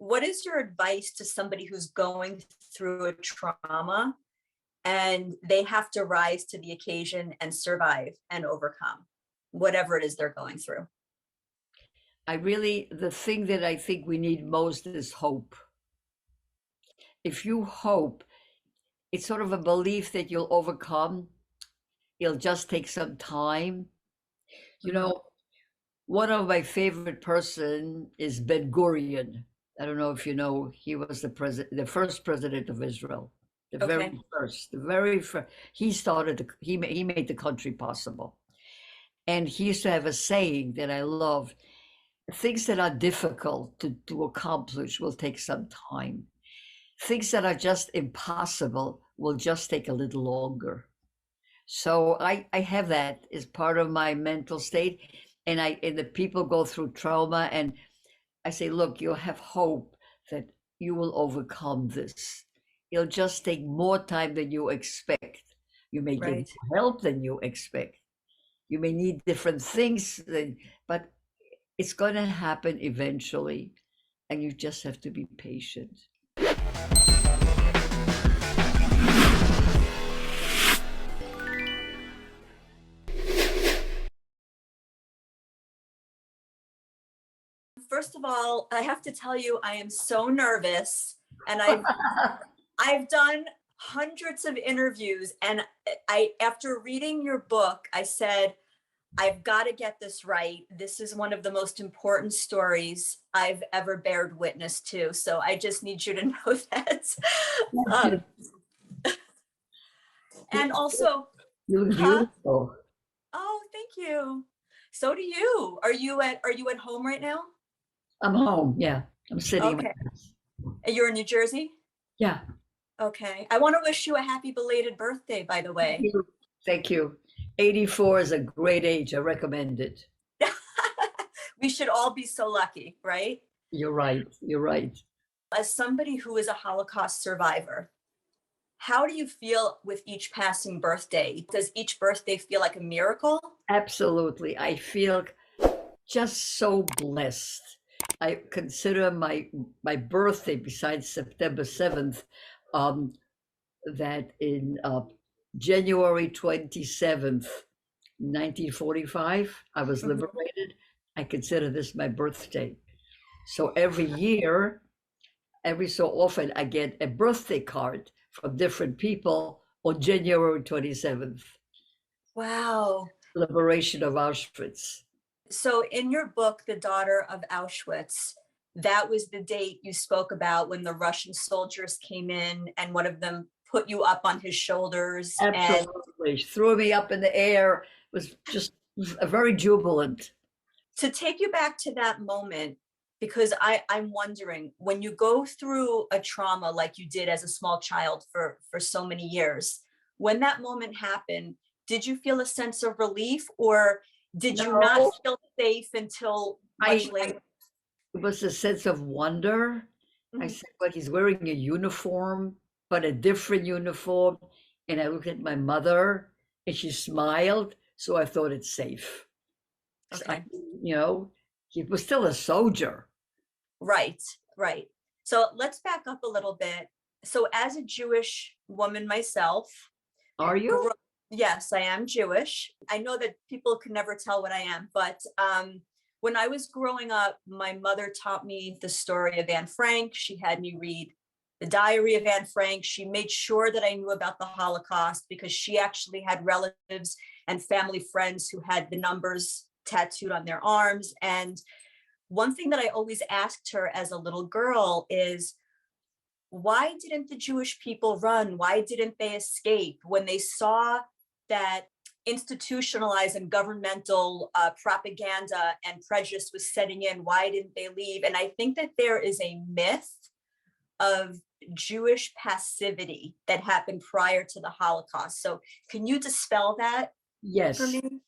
what is your advice to somebody who's going through a trauma and they have to rise to the occasion and survive and overcome whatever it is they're going through? The thing that I think we need most is hope. If you hope, it's sort of a belief that you'll overcome. It'll just take some time. You know, one of my favorite person is Ben Gurion. I don't know if you know, he was the first president of Israel. The Okay. very first. He made the country possible. And he used to have a saying that I love: things that are difficult to accomplish will take some time. Things that are just impossible will just take a little longer. So I have that as part of my mental state. And the people go through trauma, and I say, look, you have hope that you will overcome this. It'll just take more time than you expect. You may get more help than you expect. You may need different things, but it's going to happen eventually. And you just have to be patient. First of all, I have to tell you, I am so nervous, and I've done hundreds of interviews, and after reading your book, I said, I've got to get this right. This is one of the most important stories I've ever bared witness to. So I just need you to know that. And also, you look beautiful. Oh, thank you. So do you. Are you at home right now? I'm home. Yeah, I'm sitting. Okay. You're in New Jersey? Yeah. Okay. I want to wish you a happy belated birthday, by the way. Thank you. Thank you. 84 is a great age. I recommend it. We should all be so lucky, right? You're right. You're right. As somebody who is a Holocaust survivor, how do you feel with each passing birthday? Does each birthday feel like a miracle? Absolutely. I feel just so blessed. I consider my birthday, besides September 7th, that in January 27th, 1945, I was liberated. I consider this my birthday. So every year, every so often, I get a birthday card from different people on January 27th. Wow. Liberation of Auschwitz. So in your book, The Daughter of Auschwitz, that was the date you spoke about when the Russian soldiers came in and one of them put you up on his shoulders. Absolutely. And threw me up in the air. It was just very jubilant. To take you back to that moment, because I'm wondering, when you go through a trauma like you did as a small child for so many years, when that moment happened, did you feel a sense of relief, or did you not feel safe until much later? It was a sense of wonder. I said, but he's wearing a uniform, but a different uniform. And I looked at my mother and she smiled. So I thought it's safe. Okay. He was still a soldier. Right, right. So let's back up a little bit. So as a Jewish woman myself. Are you? Yes, I am Jewish. I know that people can never tell what I am, but when I was growing up, my mother taught me the story of Anne Frank. She had me read the Diary of Anne Frank. She made sure that I knew about the Holocaust because she actually had relatives and family friends who had the numbers tattooed on their arms. And one thing that I always asked her as a little girl is, why didn't the Jewish people run? Why didn't they escape when they saw that institutionalized and governmental propaganda and prejudice was setting in? Why didn't they leave? And I think that there is a myth of Jewish passivity that happened prior to the Holocaust. So can you dispel that? Yes, for me?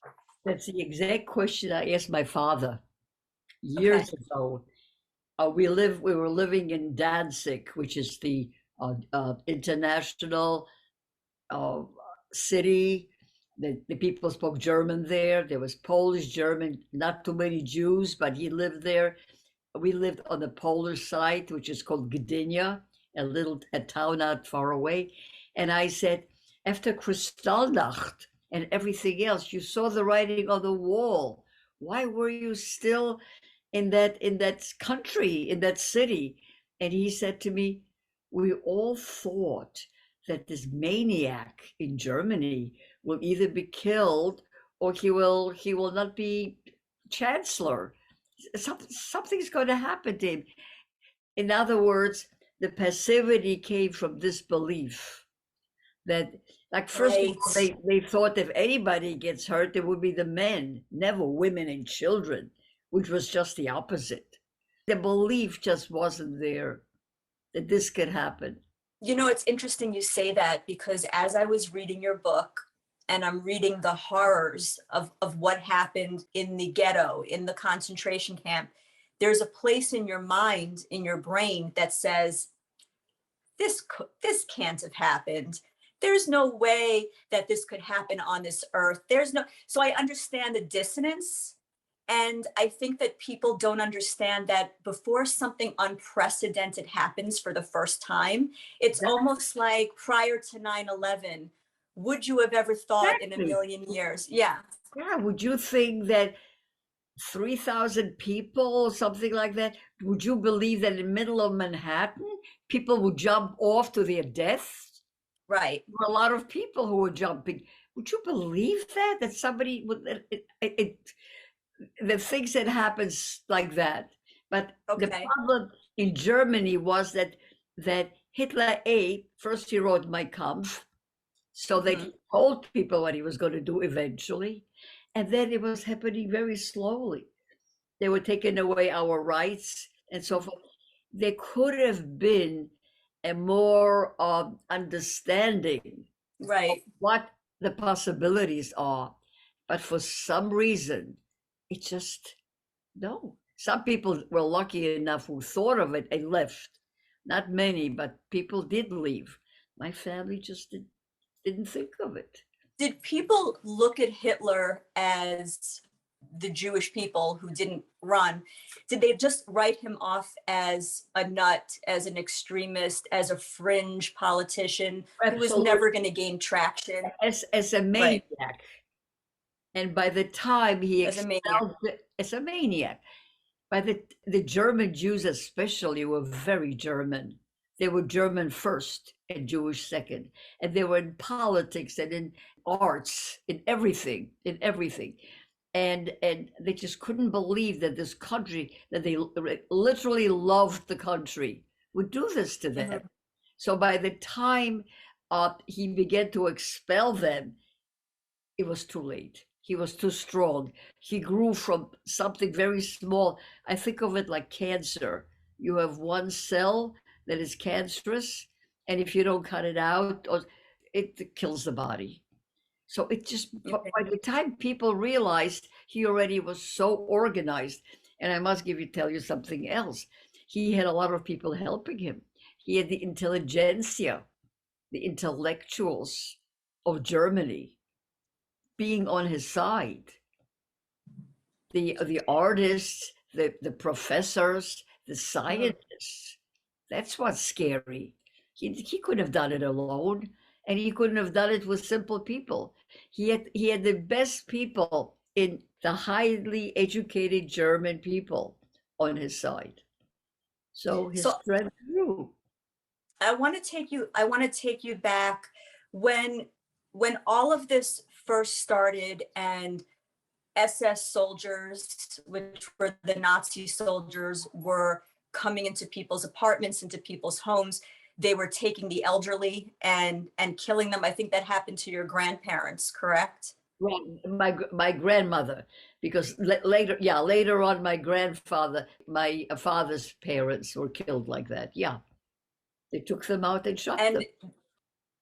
That's the exact question I asked my father years ago. We were living in Danzig, which is the international city. The people spoke German there. There was Polish, German, not too many Jews, but he lived there. we lived on the polar side, which is called Gdynia, a town not far away. And I said, after Kristallnacht and everything else, you saw the writing on the wall. Why were you still in that country, in that city? And he said to me, we all thought that this maniac in Germany will either be killed or he will not be chancellor. Something's going to happen to him. In other words, the passivity came from this belief that, like, first of all, Right. they thought if anybody gets hurt, it would be the men, never women and children, which was just the opposite. The belief just wasn't there that this could happen. You know, it's interesting you say that, because as I was reading your book and I'm reading the horrors of what happened in the ghetto, in the concentration camp, there's a place in your mind, in your brain, that says, this can't have happened. There's no way that this could happen on this earth. There's no, so I understand the dissonance. And I think that people don't understand that before something unprecedented happens for the first time, it's almost like prior to 9/11, would you have ever thought in a Exactly. million years? Yeah, Yeah, would you think that 3,000 people, something like that, would you believe that in the middle of Manhattan, people would jump off to their deaths? right. There were a lot of people who were jumping. Would you believe that? That somebody would, the things that happens like that. But the Okay. problem in Germany was that Hitler first he wrote Mein Kampf, so that Hmm. he told people what he was going to do eventually, and then it was happening very slowly. They were taking away our rights and so forth. There could have been a more understanding of Right. what the possibilities are, but for some reason, it just no. Some people were lucky enough who thought of it and left. Not many, but people did leave. My family just didn't think of it. Did people look at Hitler as the Jewish people who didn't run? Did they just write him off as a nut, as an extremist, as a fringe politician who was Absolutely, never going to gain traction? as a Right. maniac. And by the time he As a maniac. expelled as a maniac, by the German Jews especially were very German. They were German first and Jewish second, and they were in politics and in arts, in everything, and they just couldn't believe that this country that they literally loved the country would do this to them. Mhm. So by the time he began to expel them, it was too late. He was too strong. He grew from something very small. I think of it like cancer. You have one cell that is cancerous, and if you don't cut it out, it kills the body. So it just, Okay. by the time people realized, he already was so organized. And I must tell you something else. He had a lot of people helping him. He had the intelligentsia, the intellectuals of Germany being on his side, the artists, the professors, the Mhm. scientists. That's what's scary. He couldn't have done it alone, and he couldn't have done it with simple people. He had the best people in the highly educated German people on his side. So his So strength grew. I want to take you back when all of this first started, and SS soldiers, which were the Nazi soldiers, were coming into people's apartments, into people's homes. They were taking the elderly and killing them. I think that happened to your grandparents, correct? Well, my grandmother, because later, yeah, later on, my grandfather, my father's parents were killed like that. Yeah, they took them out and shot them.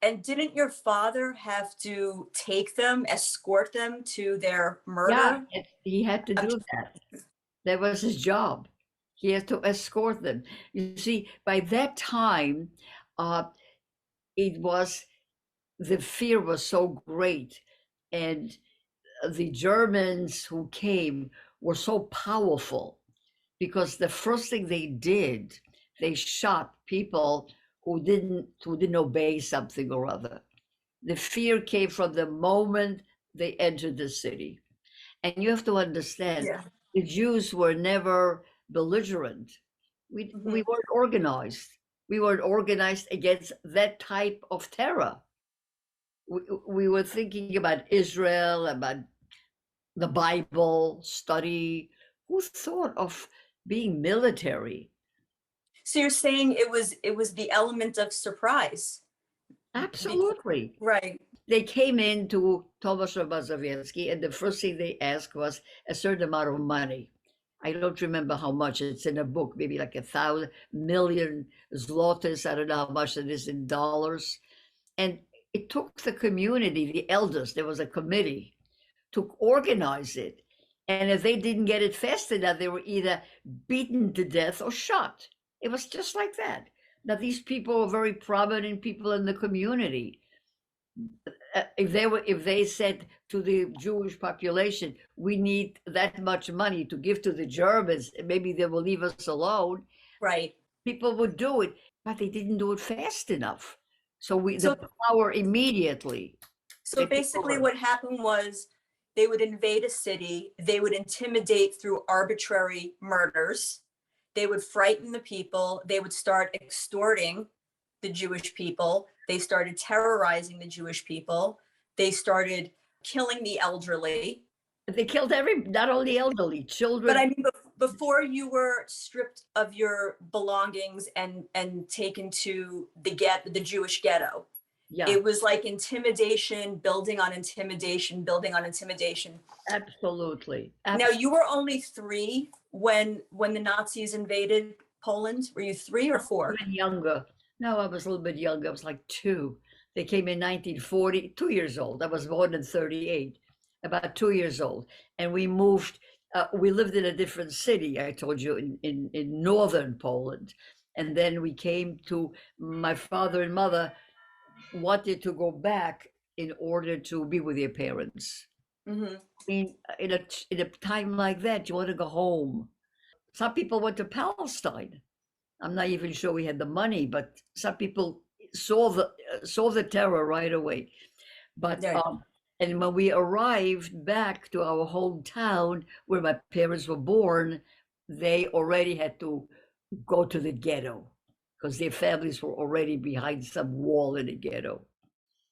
And didn't your father have to take them, escort them to their Yeah, murder? he had to I'm do that. That was his job. He had to escort them. You see, by that time, uh, it was the fear was so great, and the Germans who came were so powerful because the first thing they did, they shot people who didn't obey something or other. The fear came from the moment they entered the city. And you have to understand, Yeah. the Jews were never belligerent. We Mhm. weren't organized. We weren't organized against that type of terror. We were thinking about Israel, about the Bible, study. Who thought of being military? So you're saying it was the element of surprise. Because, Absolutely. right. They came into Thomas Mazowiecki, and the first thing they asked was a certain amount of money. I don't remember how much. It's in a book, maybe like 1,000,000,000 zlotys. I don't know how much it is in dollars. And it took the community, the elders, there was a committee to organize it. And if they didn't get it fast enough, they were either beaten to death or shot. It was just like that. Now, these people were very prominent people in the community. If they said to the Jewish population, we need that much money to give to the Germans, maybe they will leave us alone, Right. people would do it, but they didn't do it fast enough. So the So power immediately, so they took basically over. what happened was they would invade a city, they would intimidate through arbitrary murders, they would frighten the people, they would start extorting the Jewish people, they started terrorizing the Jewish people, they started killing the elderly. They killed not only elderly, But children. I mean, before you were stripped of your belongings and taken to the Jewish ghetto, Yeah, it was like intimidation, building on intimidation, building on intimidation. absolutely. Now, Absolutely. you were only 3 when the Nazis invaded Poland. Were you 3 or 4? Even younger. No, I was a little bit younger. I was like 2. They came in 1940, 2 years old. I was born in 38, about 2 years old. And we moved, we lived in a different city, I told you, in northern Poland. And then we came to, my father and mother wanted to go back in order to be with their parents. Mhm. I mean, in a time like that, you want to go home. Some people went to Palestine. I'm not even sure we had the money, but some people saw the terror right away. But Right. and when we arrived back to our hometown where my parents were born, they already had to go to the ghetto because their families were already behind some wall in the ghetto.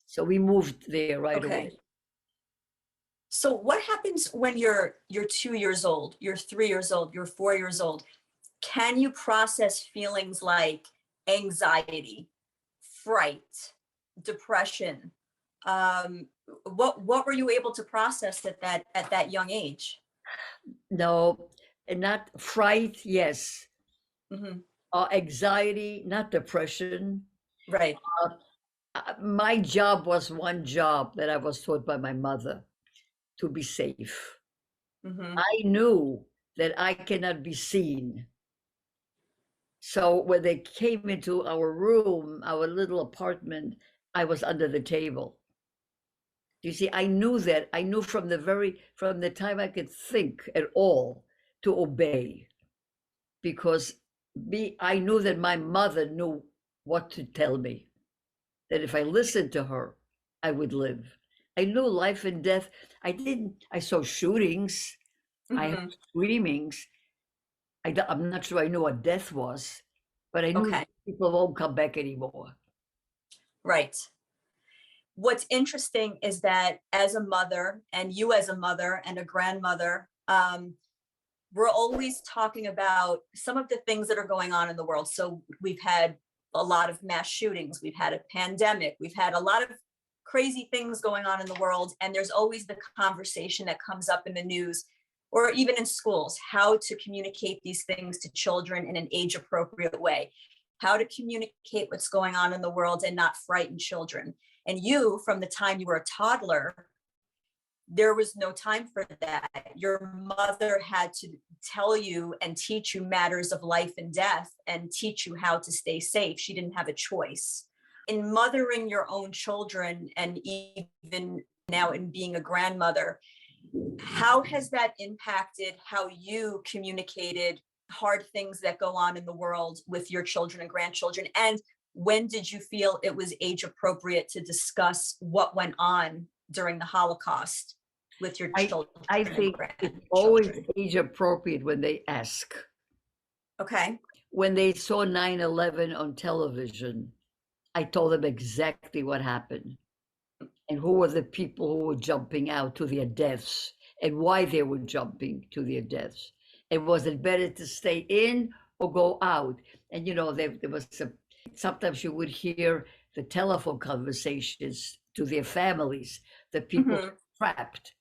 So we moved there right Okay. away. So what happens when you're 2 years old, you're 3 years old, you're 4 years old? Can you process feelings like anxiety, fright, depression? Um, what were you able to process at that young age? No, and not fright, yes. Hmm. Anxiety, not depression. Right. My job was one job that I was taught by my mother, to be safe. Hmm. I knew that I cannot be seen. So when they came into our room, our little apartment, I was under the table. You see, I knew that. I knew from the time I could think at all to obey, because I knew that my mother knew what to tell me, that if I listened to her, I would live. I knew life and death. I saw shootings, I heard Hmm. screamings. I'm not sure I knew what death was, but I knew Okay. that people won't come back anymore. Right. What's interesting is that as a mother, and you as a mother and a grandmother, we're always talking about some of the things that are going on in the world. So we've had a lot of mass shootings, we've had a pandemic, we've had a lot of crazy things going on in the world. And there's always the conversation that comes up in the news or even in schools, how to communicate these things to children in an age appropriate way, how to communicate what's going on in the world and not frighten children. And you, from the time you were a toddler, there was no time for that. Your mother had to tell you and teach you matters of life and death and teach you how to stay safe. She didn't have a choice. In mothering your own children and even now in being a grandmother, how has that impacted how you communicated hard things that go on in the world with your children and grandchildren? And when did you feel it was age appropriate to discuss what went on during the Holocaust with your I children I and think it's always grandchildren? age appropriate when they ask. Okay. When they saw 9/11 on television, I told them exactly what happened and who were the people who were jumping out to their deaths and why they were jumping to their deaths. And was it better to stay in or go out? And there was sometimes you would hear the telephone conversations to their families, the people Hmm. trapped.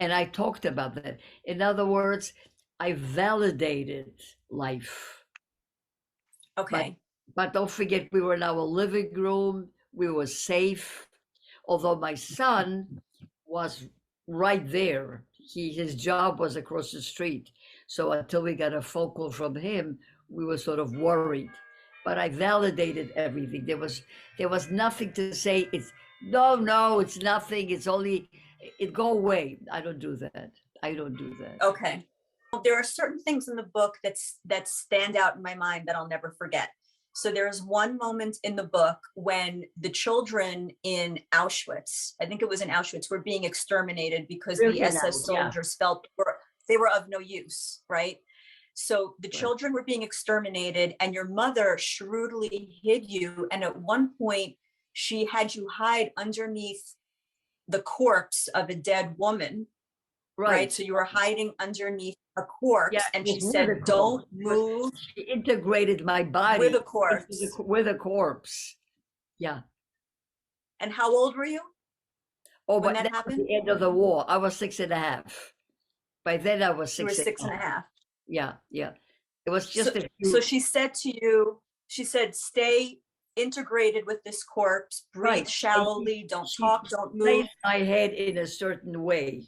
And I talked about that. In other words, I validated life. But Okay. but don't forget, we were in our living room. We were safe. Although my son was right there, his job was across the street. So until we got a phone call from him, we were sort of worried. But I validated everything. There was nothing to say. It's no, it's nothing. It's only it go away. I don't do that. I don't do that. Okay. There are certain things in the book that stand out in my mind that I'll never forget. So there's one moment in the book when the children in Auschwitz, I think it was in Auschwitz, were being exterminated because the Birkenau, SS yeah, soldiers felt they were of no use, right? So the right. children were being exterminated, and your mother shrewdly hid you. And at one point, she had you hide underneath the corpse of a dead woman, right? Right. So you were hiding underneath a Yeah, corpse, and it she was with a said, corpse. "Don't move She integrated my with body a corpse." with a corpse. Yeah. And how old were you Oh, when but that that was happened? the end of the war. I was 6.5. By then I was You were six and six a and a half. half. Yeah, yeah. It was So, just a so few. she said to you, she said, "Stay integrated with this corpse, breathe Right. And shallowly, don't she talk, don't move." placed my head in a certain way.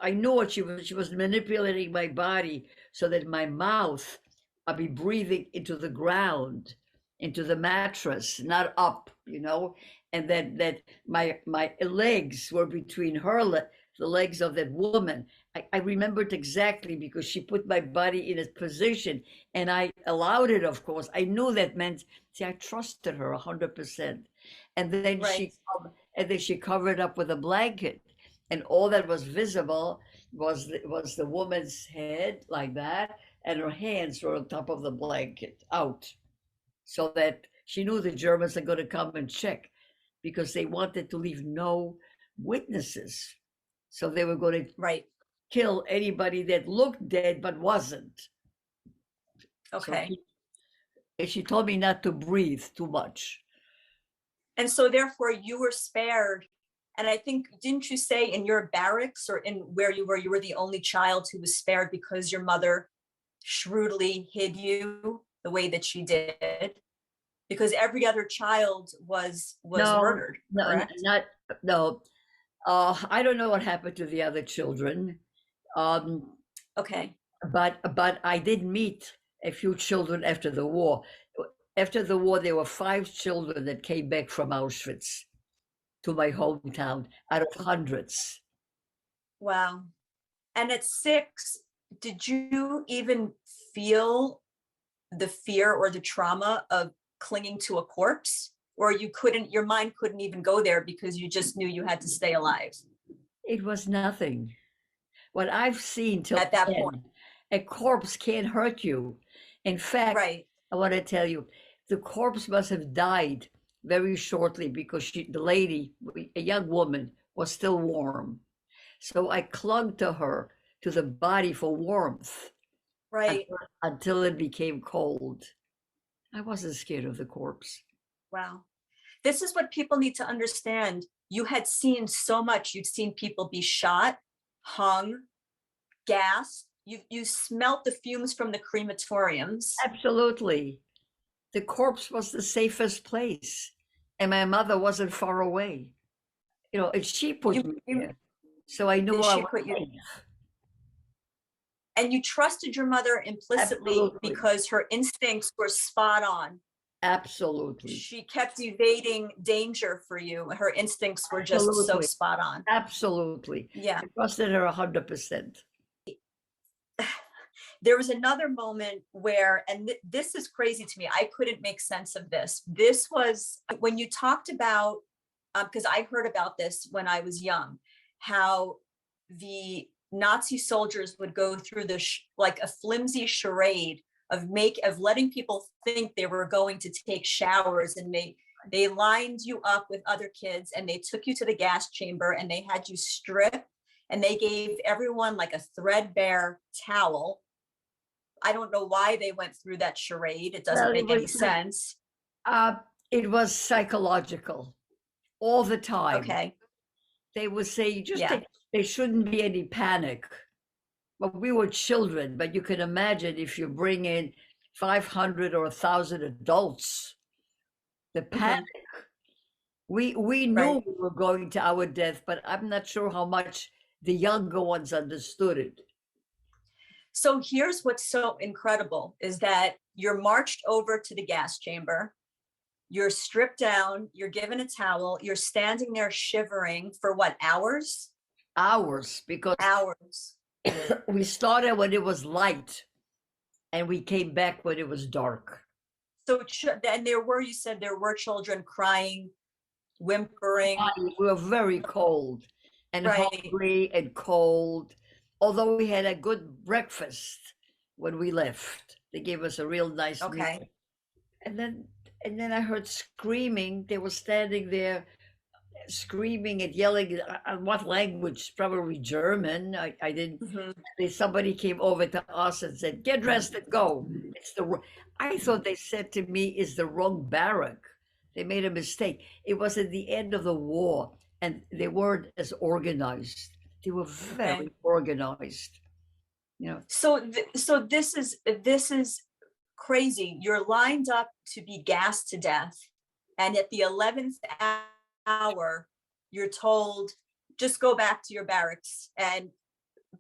I knew what she was. She was manipulating my body so that my mouth, I'd be breathing into the ground, into the mattress, not up, and that my legs were between the legs of that woman. I remembered exactly because she put my body in a position, and I allowed it. Of course, I knew that meant. See, I trusted her 100%, and then Right. she covered up with a blanket, and all that was visible was the woman's head like that, and her hands were on top of the blanket out, so that she knew the Germans are going to come and check because they wanted to leave no witnesses. So they were going to Right. kill anybody that looked dead but wasn't. So Okay. she told me not to breathe too much. And so therefore you were spared. And I think, didn't you say in your barracks or in where you were the only child who was spared because your mother shrewdly hid you the way that she did? Because every other child was No, murdered, no, correct? not no. I don't know what happened to the other children. Um, Okay. but I did meet a few children after the war. After the war, there were 5 children that came back from Auschwitz to my hometown out of hundreds. Wow. And at 6, did you even feel the fear or the trauma of clinging to a corpse? Or your mind couldn't even go there because you just knew you had to stay alive It was nothing. What I've seen till at that point? then, a corpse can't hurt you. In fact, Right. I want to tell you, the corpse must have died very shortly because the lady, a young woman, was still warm. So I clung to her, to the body for warmth Right. until it became cold. I wasn't scared of the corpse. Wow. This is what people need to understand. You had seen so much. You'd seen people be shot, hung, gassed. You smelt the fumes from the crematoriums. Absolutely. The corpse was the safest place. And my mother wasn't far away. And she put You, me you there. So I knew I she was put you, safe. and you trusted your mother implicitly Absolutely. because her instincts were spot on. Absolutely. She kept evading danger for you. Her instincts were just so Absolutely. spot on. Absolutely. Yeah. I trusted her 100%. There was another moment where, and this is crazy to me, I couldn't make sense of this. This was when you talked about, because I heard about this when I was young, how the Nazi soldiers would go through the like a flimsy charade of letting people think they were going to take showers, and they lined you up with other kids and they took you to the gas chamber and they had you strip, and they gave everyone like a threadbare towel. I don't know why they went through that charade. It doesn't make any sense. It was psychological all the time. Okay. They would say there shouldn't be any panic. But we were children, but you can imagine if you bring in 500 or 1,000 adults, the panic. We knew we were going to our death, but I'm not sure how much the younger ones understood it. So here's what's so incredible is that you're marched over to the gas chamber, you're stripped down, you're given a towel, you're standing there shivering for what, hours? Hours, because we started when it was light and we came back when it was dark. So, and you said there were children crying, whimpering. We were very cold and hungry and cold. Although we had a good breakfast when we left, they gave us a real nice meal. And then I heard screaming. They were standing there screaming and yelling. What language? Probably German. I didn't. Somebody came over to us and said, "Get dressed and go." I thought they said to me, "It's the wrong barrack." They made a mistake. It was at the end of the war, and they weren't as organized. They were very organized, you know. So this is crazy. You're lined up to be gassed to death, and at the 11th hour, you're told just go back to your barracks.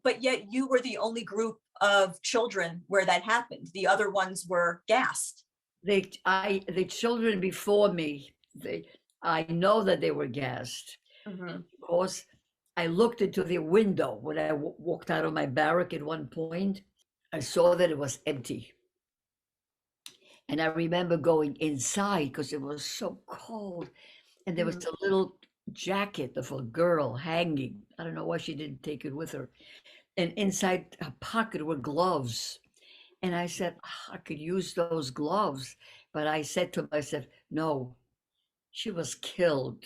But yet you were the only group of children where that happened. The other ones were gassed. The children before me, I know that they were gassed because I looked into the window when I walked out of my barrack at one point. I saw that it was empty. And I remember going inside because it was so cold. And there was a little jacket of a girl hanging. I don't know why she didn't take it with her. And inside her pocket were gloves. And I said, I could use those gloves. But I said to myself, no, she was killed.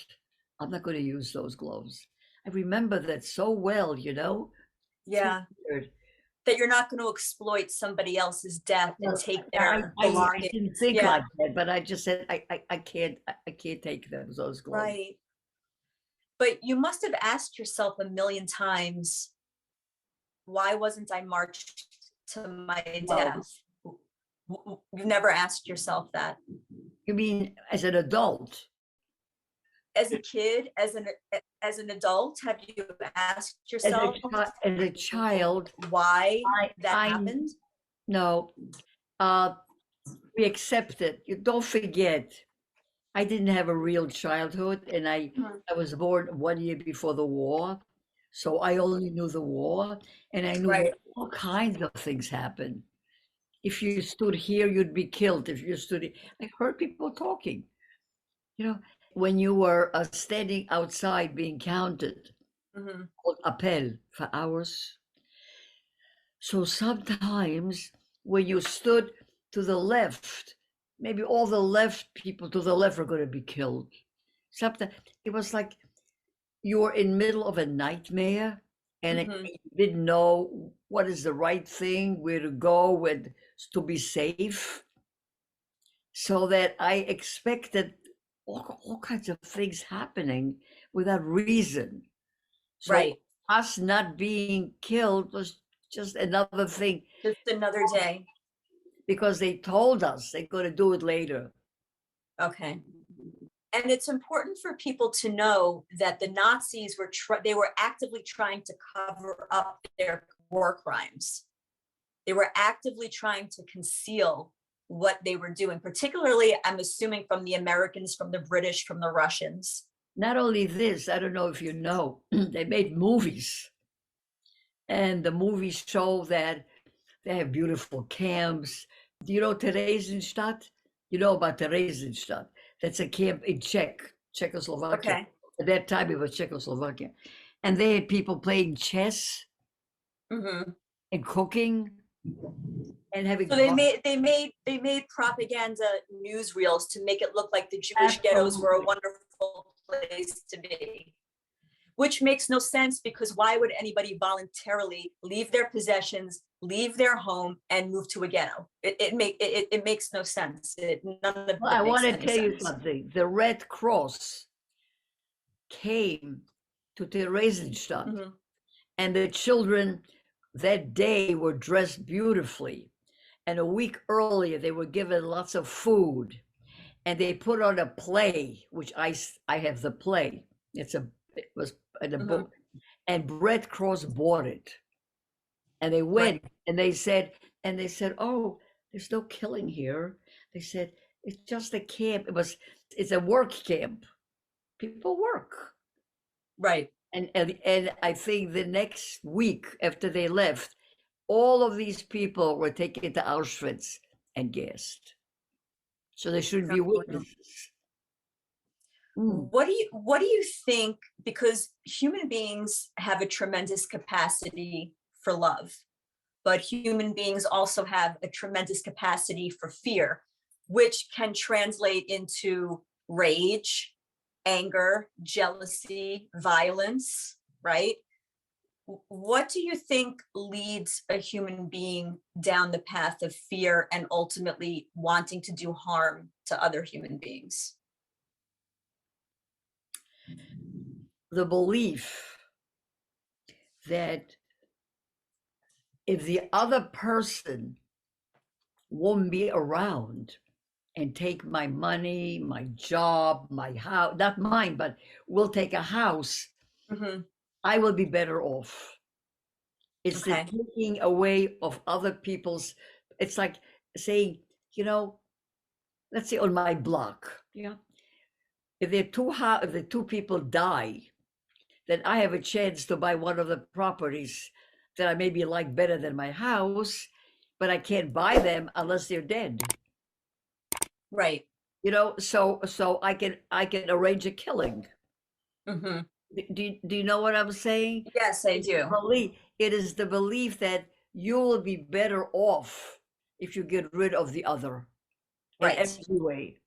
I'm not going to use those gloves. I remember that so well, you know? Yeah. That you're not going to exploit somebody else's death and take their belongings. I didn't think like that, but I just said, I can't take those gloves. Right. But you must have asked yourself a million times, why wasn't I marched to my death? You've never asked yourself that. You mean as an adult? As a kid, as an adult, have you asked yourself as a child why that happened? No, we accept it. You don't forget. I didn't have a real childhood, and I was born 1 year before the war, so I only knew the war, and I knew all kinds of things happen. If you stood here, you'd be killed. If you stood, I heard people talking. You know, when you were standing outside being counted, called appel for hours. So sometimes when you stood to the left, maybe all the left people to the left are going to be killed. Sometimes it was like you were in the middle of a nightmare and you didn't know what is the right thing, where to go, and to be safe. So that I expected all kinds of things happening without reason. So us not being killed was just another thing. Just another day. Because they told us they're going to do it later. Okay. And it's important for people to know that the Nazis were actively trying to cover up their war crimes. They were actively trying to conceal what they were doing, particularly, I'm assuming, from the Americans, from the British, from the Russians. Not only this, I don't know if you know, they made movies. And the movies show that They have beautiful camps. Do you know Theresienstadt? You know about Theresienstadt? That's a camp in Czechoslovakia. Okay. At that time, it was Czechoslovakia. And they had people playing chess Hmm. and cooking and having So they made propaganda newsreels to make it look like the Jewish ghettos were a absolutely. wonderful place to be, which makes no sense, because why would anybody voluntarily leave their possessions, leave their home, and move to a ghetto? It makes no sense. None of Well, I it want makes to any tell you sense. something. The Red Cross came to Theresienstadt, Hmm. and the children that day were dressed beautifully. And a week earlier, they were given lots of food, and they put on a play, which I have the play. It was in a Hmm. book, and Red Cross bought it, and they Right, went and they said, oh, there's no killing here. They said it's just a camp. It's a work camp. People work. right. And I think the next week after they left, all of these people were taken to Auschwitz and gassed. So they shouldn't be witnesses. Mm. What do you think? Because human beings have a tremendous capacity for love, but human beings also have a tremendous capacity for fear, which can translate into rage, anger, jealousy, violence, right? What do you think leads a human being down the path of fear and ultimately wanting to do harm to other human beings? The belief that if the other person won't be around and take my money, my job, my house, not mine, but will take a house, Hmm. I will be better off. It's the Okay. taking away of other people's, it's like saying, you know, let's say on my block, yeah, if the two people die, then I have a chance to buy one of the properties that I maybe like better than my house, but I can't buy them unless they're dead. Right. So I can arrange a killing. Hmm. Do you know what I'm saying? Yes, I It's the do. belief. It is the belief that you will be better off if you get rid of the other in Right. every way,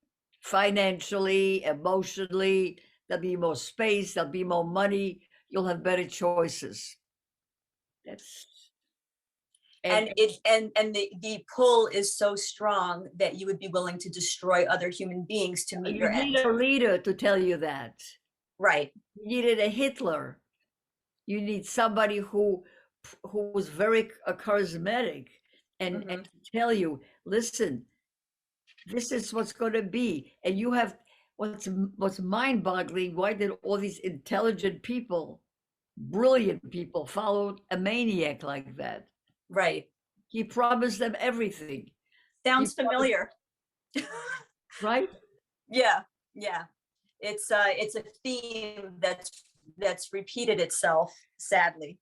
financially, emotionally. There'll be more space. There'll be more money. You'll have better choices. That's and And the pull is so strong that you would be willing to destroy other human beings to meet you your need end. a leader to tell you that. Right. You needed a Hitler. You need somebody who was very charismatic and Hmm. tell you, listen, this is what's going to be. And you have what's mind-boggling. Why did all these intelligent people, brilliant people, follow a maniac like that? Right. He promised them everything. He Sounds promised, familiar. right? Yeah. Yeah. It's a theme that's repeated itself, sadly.